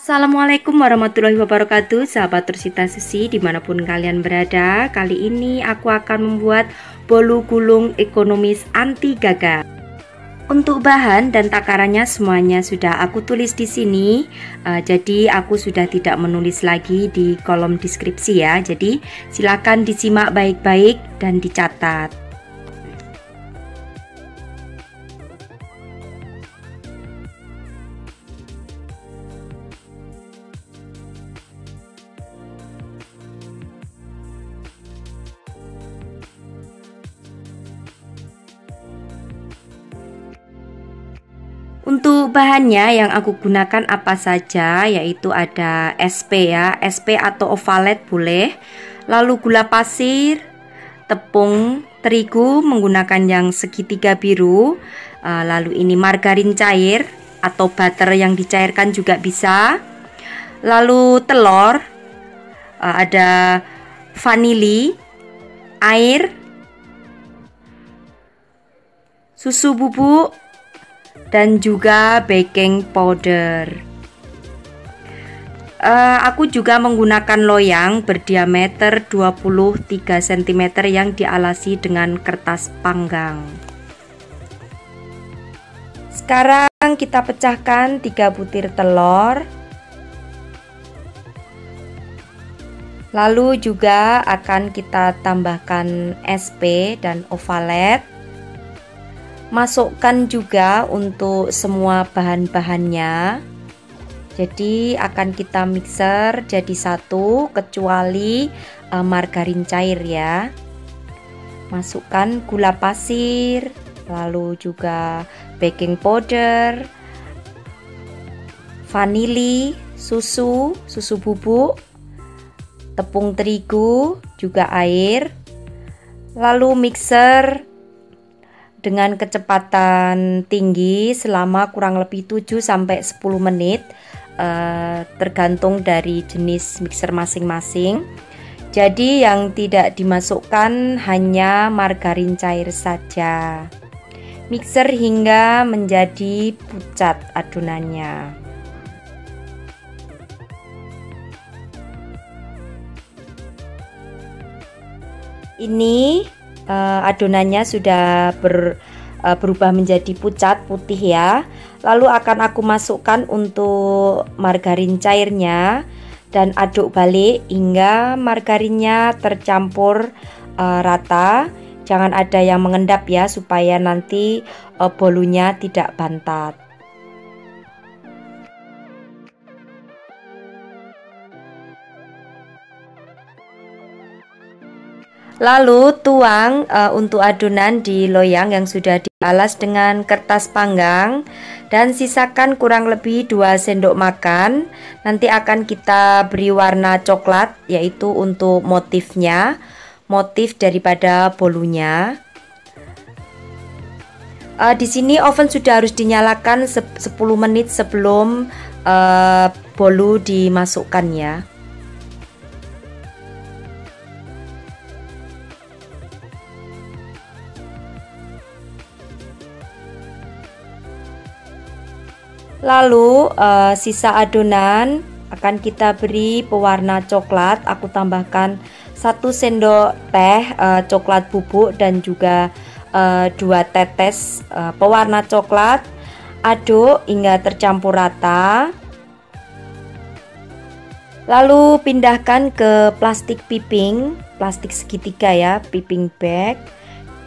Assalamualaikum warahmatullahi wabarakatuh, sahabat Tursita Susi dimanapun kalian berada. Kali ini aku akan membuat bolu gulung ekonomis anti gagal. Untuk bahan dan takarannya semuanya sudah aku tulis di sini. Jadi aku sudah tidak menulis lagi di kolom deskripsi ya. Jadi silakan disimak baik-baik dan dicatat. Untuk bahannya yang aku gunakan apa saja, yaitu ada SP ya, SP atau ovalet boleh, lalu gula pasir, tepung terigu menggunakan yang segitiga biru, lalu ini margarin cair atau butter yang dicairkan juga bisa, lalu telur, ada vanili, air, susu bubuk, dan juga baking powder. Aku juga menggunakan loyang berdiameter 23 cm yang dialasi dengan kertas panggang. Sekarang kita pecahkan 3 butir telur. Lalu juga akan kita tambahkan SP dan ovalet. Masukkan juga untuk semua bahan-bahannya. Jadi akan kita mixer jadi satu kecuali margarin cair ya. Masukkan gula pasir, lalu juga baking powder, vanili, susu bubuk, tepung terigu, juga air. Lalu mixer dengan kecepatan tinggi selama kurang lebih 7-10 menit, tergantung dari jenis mixer masing-masing. Jadi yang tidak dimasukkan hanya margarin cair saja. Mixer hingga menjadi pucat adonannya. Ini adonannya sudah berubah menjadi pucat putih ya. Lalu akan aku masukkan untuk margarin cairnya dan aduk balik hingga margarinnya tercampur rata. Jangan ada yang mengendap ya, supaya nanti bolunya tidak bantat. Lalu tuang untuk adonan di loyang yang sudah dialas dengan kertas panggang dan sisakan kurang lebih 2 sendok makan. Nanti akan kita beri warna coklat, yaitu untuk motifnya, motif daripada bolunya. Di sini oven sudah harus dinyalakan 10 menit sebelum bolu dimasukkan ya. Lalu sisa adonan akan kita beri pewarna coklat. Aku tambahkan 1 sendok teh coklat bubuk dan juga 2 tetes pewarna coklat. Aduk hingga tercampur rata. Lalu pindahkan ke plastik piping, plastik segitiga ya, piping bag.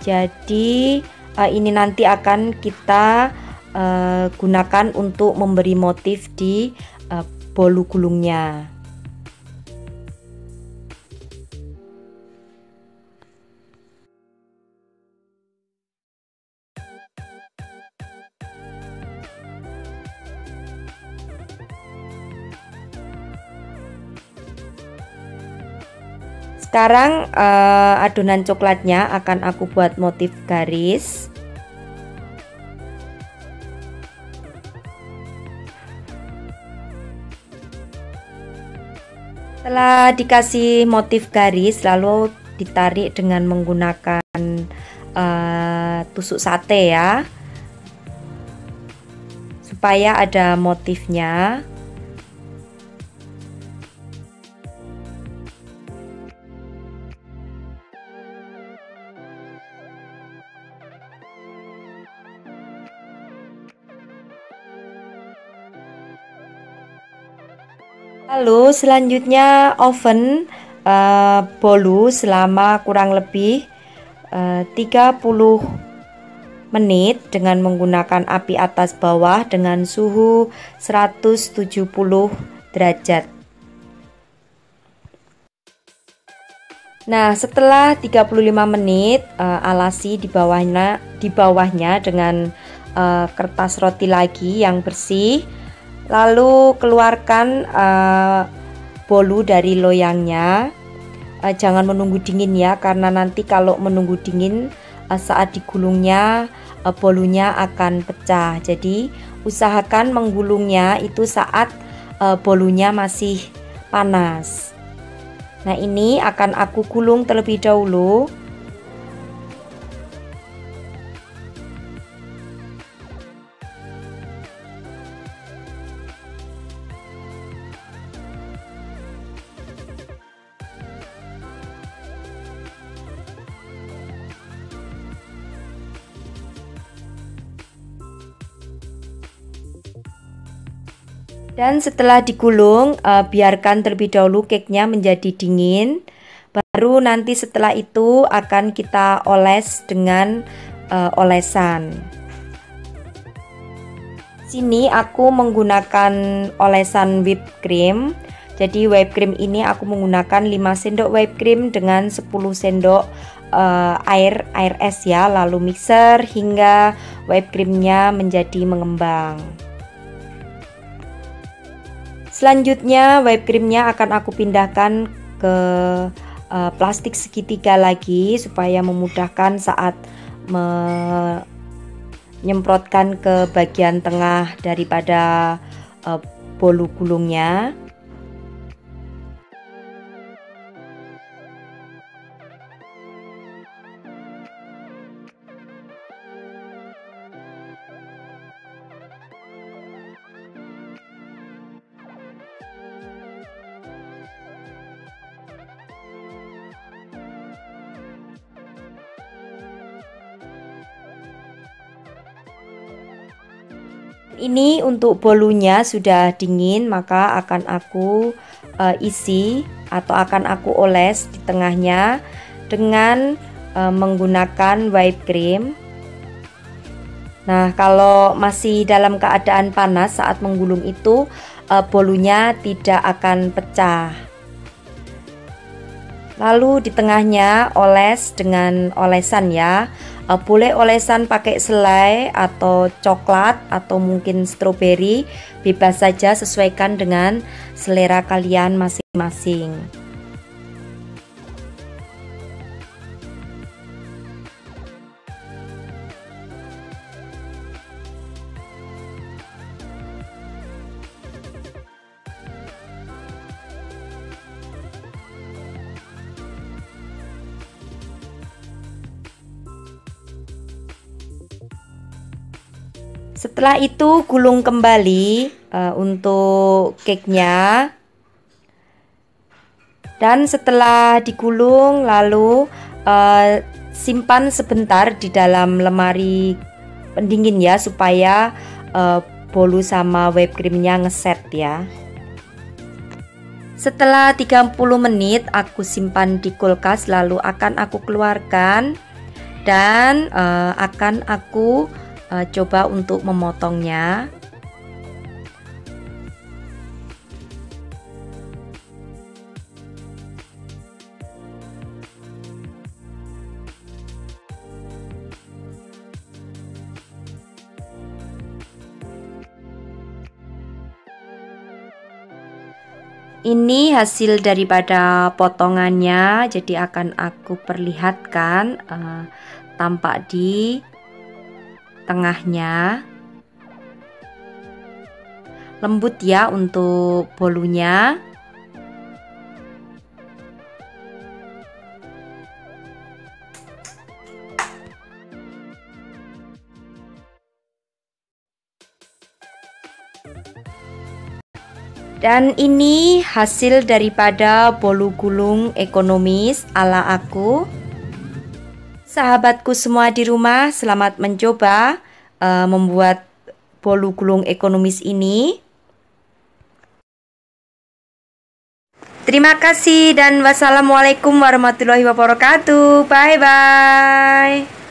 Jadi ini nanti akan kita gunakan untuk memberi motif di bolu gulungnya. Sekarang adonan coklatnya akan aku buat motif garis. Setelah dikasih motif garis, lalu ditarik dengan menggunakan tusuk sate ya, supaya ada motifnya. Lalu selanjutnya oven bolu selama kurang lebih 30 menit dengan menggunakan api atas bawah dengan suhu 170 derajat. Nah, setelah 35 menit alasi di bawahnya dengan kertas roti lagi yang bersih. Lalu keluarkan bolu dari loyangnya. Jangan menunggu dingin ya, karena nanti kalau menunggu dingin saat digulungnya bolunya akan pecah. Jadi usahakan menggulungnya itu saat bolunya masih panas. Nah, ini akan aku gulung terlebih dahulu. Dan setelah digulung, biarkan terlebih dahulu cake-nya menjadi dingin. Baru nanti setelah itu akan kita oles dengan olesan. Sini aku menggunakan olesan whipped cream. Jadi whipped cream ini aku menggunakan 5 sendok whipped cream dengan 10 sendok air es ya. Lalu mixer hingga whipped creamnya menjadi mengembang. Selanjutnya whipped creamnya akan aku pindahkan ke plastik segitiga lagi supaya memudahkan saat menyemprotkan ke bagian tengah daripada bolu gulungnya. Ini untuk bolunya sudah dingin, maka akan aku isi atau akan aku oles di tengahnya dengan menggunakan whipped cream. Nah, kalau masih dalam keadaan panas saat menggulung itu bolunya tidak akan pecah. Lalu di tengahnya oles dengan olesan ya. Boleh olesan pakai selai atau coklat atau mungkin stroberi, bebas saja, sesuaikan dengan selera kalian masing-masing. Setelah itu gulung kembali untuk cake-nya. Dan setelah digulung lalu simpan sebentar di dalam lemari pendingin ya, supaya bolu sama whipped creamnya ngeset ya. Setelah 30 menit aku simpan di kulkas, lalu akan aku keluarkan dan akan aku coba untuk memotongnya. Ini hasil daripada potongannya, jadi akan aku perlihatkan tampak di tengahnya. Lembut ya untuk bolunya. Dan ini hasil daripada bolu gulung ekonomis ala aku. Sahabatku semua di rumah, selamat mencoba membuat bolu gulung ekonomis ini. Terima kasih dan wassalamualaikum warahmatullahi wabarakatuh. Bye bye.